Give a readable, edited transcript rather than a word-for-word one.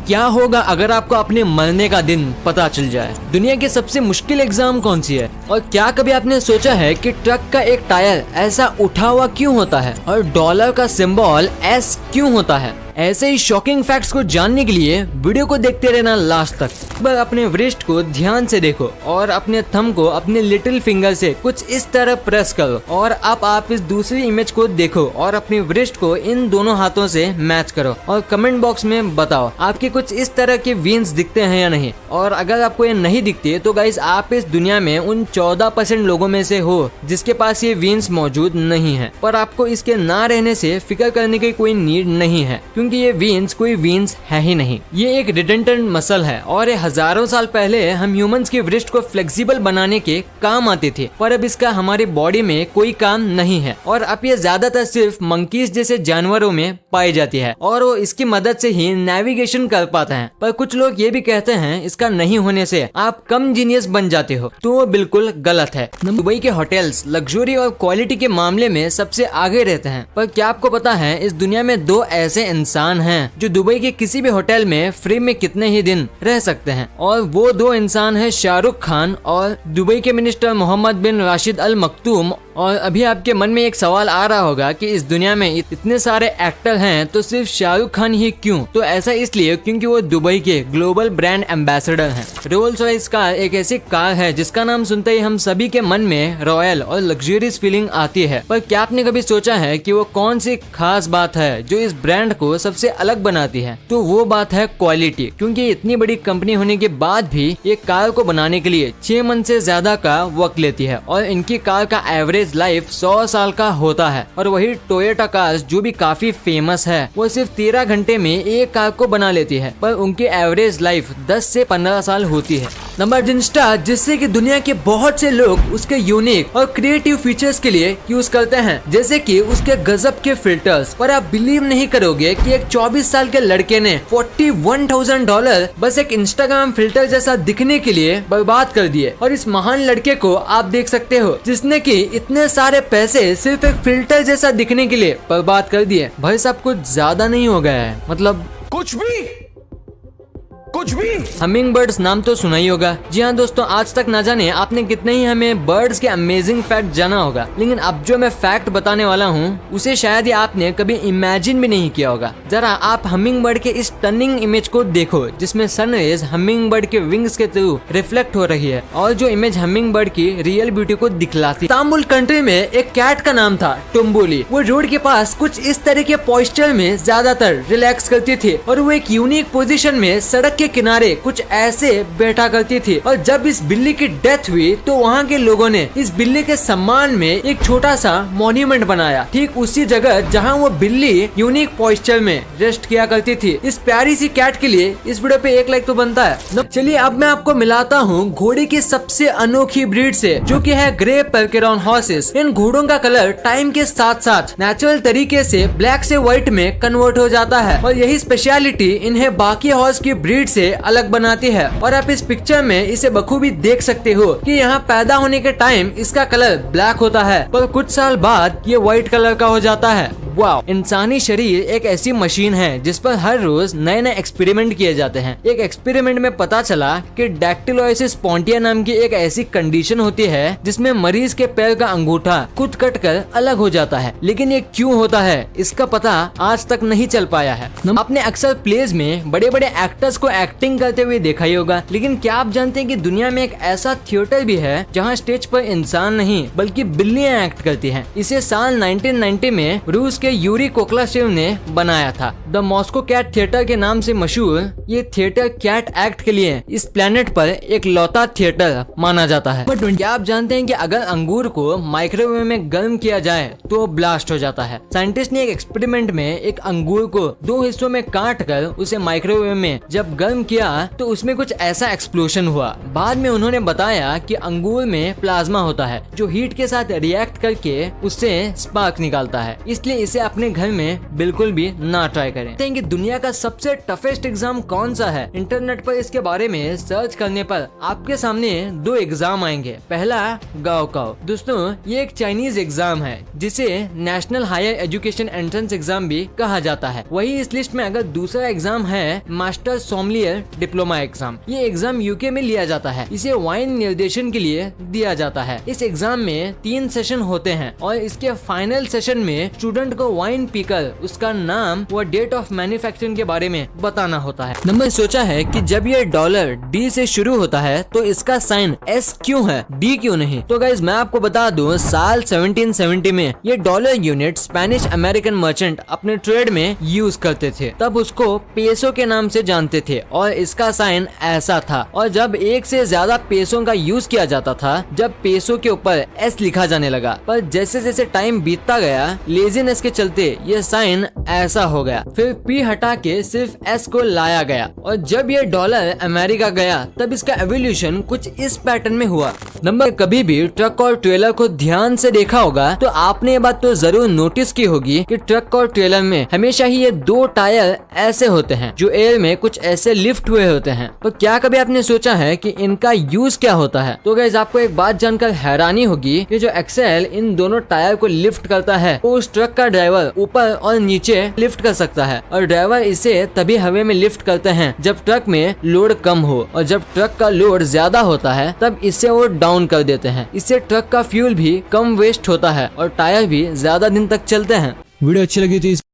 क्या होगा अगर आपको अपने मरने का दिन पता चल जाए? दुनिया की सबसे मुश्किल एग्जाम कौन सी है? और क्या कभी आपने सोचा है कि ट्रक का एक टायर ऐसा उठा हुआ क्यों होता है और डॉलर का सिंबल एस क्यों होता है? ऐसे ही शॉकिंग फैक्ट्स को जानने के लिए वीडियो को देखते रहना लास्ट तक। बस अपने वृष्ट को ध्यान से देखो और अपने थंब को अपने लिटिल फिंगर से कुछ इस तरह प्रेस करो और अब आप इस दूसरी इमेज को देखो और अपने वृष्ट को इन दोनों हाथों से मैच करो और कमेंट बॉक्स में बताओ आपके कुछ इस तरह के वीन्स दिखते हैं या नहीं। और अगर आपको ये नहीं दिखते तो गाइस आप इस दुनिया में उन 14% लोगों में से हो जिसके पास ये वीन्स मौजूद नहीं है। पर आपको इसके ना रहने से फिक्र करने की कोई नीड नहीं है, क्योंकि ये वीन्स कोई वीन्स है ही नहीं। ये एक रिडंडेंट मसल है और ये हजारों साल पहले हम ह्यूमंस के वृष्ट को फ्लेक्सिबल बनाने के काम आते थे, पर अब इसका हमारी बॉडी में कोई काम नहीं है और अब ये ज्यादातर सिर्फ मंकीज जैसे जानवरों में पाई जाती है और वो इसकी मदद से ही नेविगेशन कर पाते हैं। पर कुछ लोग ये भी कहते हैं इसका नहीं होने से आप कम जीनियस बन जाते हो, तो वो बिल्कुल गलत है। दुबई के होटल्स लग्जरी और क्वालिटी के मामले में सबसे आगे रहते हैं। पर क्या आपको पता है इस दुनिया में दो ऐसे इंसान हैं जो दुबई के किसी भी होटल में फ्री में कितने ही दिन रह सकते हैं, और वो दो इंसान हैं शाहरुख खान और दुबई के मिनिस्टर मोहम्मद बिन राशिद अल मक्तूम। और अभी आपके मन में एक सवाल आ रहा होगा कि इस दुनिया में इतने सारे एक्टर हैं तो सिर्फ शाहरुख खान ही क्यों? तो ऐसा इसलिए क्योंकि वो दुबई के ग्लोबल ब्रांड एम्बेसडर हैं। रोल्स रॉयस कार एक ऐसी कार है जिसका नाम सुनते ही हम सभी के मन में रॉयल और लग्जरियस फीलिंग आती है। पर क्या आपने कभी सोचा है कि वो कौन सी खास बात है जो इस ब्रांड को सबसे अलग बनाती है? तो वो बात है क्वालिटी। क्योंकि इतनी बड़ी कंपनी होने के बाद भी ये कार को बनाने के लिए 6 मंथ से ज्यादा का वक्त लेती है और इनकी कार का एवरेज लाइफ 100 साल का होता है। और वही टोयोटा कार्स जो भी काफी फेमस है वो सिर्फ 13 घंटे में एक कार को बना लेती है, पर उनकी एवरेज लाइफ 10 से 15 साल होती है। नंबर इंस्टा, जिससे कि दुनिया के बहुत से लोग उसके यूनिक और क्रिएटिव फीचर्स के लिए यूज करते हैं, जैसे कि उसके गजब के फिल्टर्स। पर आप बिलीव नहीं करोगे कि एक 24 साल के लड़के ने $41,000 बस एक इंस्टाग्राम फिल्टर जैसा दिखने के लिए बर्बाद कर दिए। और इस महान लड़के को आप देख सकते हो जिसने कि इतने सारे पैसे सिर्फ एक फिल्टर जैसा दिखने के लिए बर्बाद कर दिए। भाई साहब कुछ ज्यादा नहीं हो गया है? मतलब कुछ भी। हमिंग बर्ड्स नाम तो सुना ही होगा। जी हाँ दोस्तों, आज तक ना जाने आपने कितने ही हमें बर्ड्स के अमेजिंग फैक्ट जाना होगा, लेकिन अब जो मैं फैक्ट बताने वाला हूँ उसे शायद ही आपने कभी इमेजिन भी नहीं किया होगा। जरा आप हमिंग बर्ड के इस टर्निंग इमेज को देखो जिसमें सनरेज हमिंग बर्ड के विंग्स के थ्रू रिफ्लेक्ट हो रही है और जो इमेज हमिंग बर्ड की रियल ब्यूटी को दिखलाती। इस्तांबुल कंट्री में एक कैट का नाम था टुम्बुली। वो रोड के पास कुछ इस तरह के पोस्चर में ज्यादातर रिलैक्स करती थी और वो एक यूनिक पोजीशन में सड़क के किनारे कुछ ऐसे बैठा करती थी। और जब इस बिल्ली की डेथ हुई तो वहाँ के लोगों ने इस बिल्ली के सम्मान में एक छोटा सा मॉन्यूमेंट बनाया, ठीक उसी जगह जहाँ वो बिल्ली यूनिक पोस्चर में रेस्ट किया करती थी। इस प्यारी सी कैट के लिए इस वीडियो पे 1 लाइक तो बनता है। चलिए अब मैं आपको मिलाता हूँ घोड़े की सबसे अनोखी ब्रीड से, जो कि है ग्रे पर्कियन हॉर्सेस। इन घोड़ों का कलर टाइम के साथ साथ नेचुरल तरीके से ब्लैक से व्हाइट में कन्वर्ट हो जाता है और यही स्पेशलिटी इन्हें बाकी हॉर्स की ब्रीड से अलग बनाती है। और आप इस पिक्चर में इसे बखूबी देख सकते हो कि यहाँ पैदा होने के टाइम इसका कलर ब्लैक होता है, पर कुछ साल बाद ये व्हाइट कलर का हो जाता है। वाओ! इंसानी शरीर एक ऐसी मशीन है जिस पर हर रोज नए नए एक्सपेरिमेंट किए जाते हैं। एक एक्सपेरिमेंट में पता चला कि डैक्टिलोसिस पोंटिया नाम की एक ऐसी कंडीशन होती है जिसमें मरीज के पैर का अंगूठा खुद कटकर अलग हो जाता है, लेकिन ये क्यों होता है इसका पता आज तक नहीं चल पाया है। आपने अक्सर प्लेज में बड़े बड़े एक्टर्स को एक्टिंग करते हुए देखा ही होगा, लेकिन क्या आप जानते हैं कि दुनिया में एक ऐसा थिएटर भी है जहाँ स्टेज पर इंसान नहीं बल्कि बिल्लियाँ एक्ट करती हैं। इसे साल 1990 में रूस के यूरी कोकलाशेव ने बनाया था। द मॉस्को कैट थिएटर के नाम से मशहूर ये थिएटर कैट एक्ट के लिए इस प्लेनेट पर एक लौता थिएटर माना जाता है। बट क्या आप जानते हैं कि अगर अंगूर को माइक्रोवेव में गर्म किया जाए तो ब्लास्ट हो जाता है। साइंटिस्ट ने एक एक्सपेरिमेंट में एक अंगूर को 2 हिस्सों में काट कर उसे माइक्रोवेव में जब गर्म मालूम किया तो उसमें कुछ ऐसा एक्सप्लोशन हुआ। बाद में उन्होंने बताया कि अंगूर में प्लाज्मा होता है जो हीट के साथ रिएक्ट करके उससे स्पार्क निकालता है, इसलिए इसे अपने घर में बिल्कुल भी ना ट्राई करें। कि दुनिया का सबसे टफेस्ट एग्जाम कौन सा है? इंटरनेट पर इसके बारे में सर्च करने पर आपके सामने 2 एग्जाम आएंगे। पहला गाओकाओ। दोस्तों ये एक चाइनीज एग्जाम है जिसे national higher education entrance exam भी कहा जाता है। वही इस लिस्ट में अगर दूसरा एग्जाम है मास्टर सोमलियर डिप्लोमा एग्जाम। ये एग्जाम यूके में लिया जाता है। इसे वाइन निर्देशन के लिए दिया जाता है। इस एग्जाम में 3 सेशन होते हैं और इसके फाइनल सेशन में स्टूडेंट को वाइन पीकर उसका नाम व डेट ऑफ मैन्युफैक्चरिंग के बारे में बताना होता है। नंबर सोचा है कि जब ये डॉलर डी से शुरू होता है तो इसका साइन एस क्यों है, डी क्यों नहीं? तो गाइस मैं आपको बता दूं, साल 1770 में ये dollar unit Spanish American merchant अपने ट्रेड में यूज करते थे। तब उसको पेसो के नाम से जानते थे और इसका साइन ऐसा था। और जब एक से ज्यादा पेसों का यूज किया जाता था, जब पेसो के ऊपर एस लिखा जाने लगा, पर जैसे जैसे टाइम बीतता गया लेजीनेस के चलते ये साइन ऐसा हो गया। फिर पी हटा के सिर्फ एस को लाया गया और जब ये डॉलर अमेरिका गया तब इसका एवोल्यूशन कुछ इस पैटर्न में हुआ। नंबर कभी भी ट्रक और ट्रेलर को ध्यान से देखा होगा तो आपने ये बात तो जरूर नोटिस की होगी कि ट्रक और ट्रेलर में हमेशा ही ये 2 टायर ऐसे होते हैं जो एयर में कुछ ऐसे लिफ्ट हुए होते हैं। तो क्या कभी आपने सोचा है कि इनका यूज क्या होता है? तो गाइस आपको एक बात जानकर हैरानी होगी कि जो एक्सेल इन दोनों टायर को लिफ्ट करता है वो उस ट्रक का ड्राइवर ऊपर और नीचे लिफ्ट कर सकता है और ड्राइवर इसे तभी हवा में लिफ्ट करते हैं जब ट्रक में लोड कम हो और जब ट्रक का लोड ज्यादा होता है तब इससे वो डाउन कर देते हैं। इससे ट्रक का फ्यूल भी कम वेस्ट होता है और टायर भी ज्यादा दिन तक चलते हैं। वीडियो अच्छी लगी तो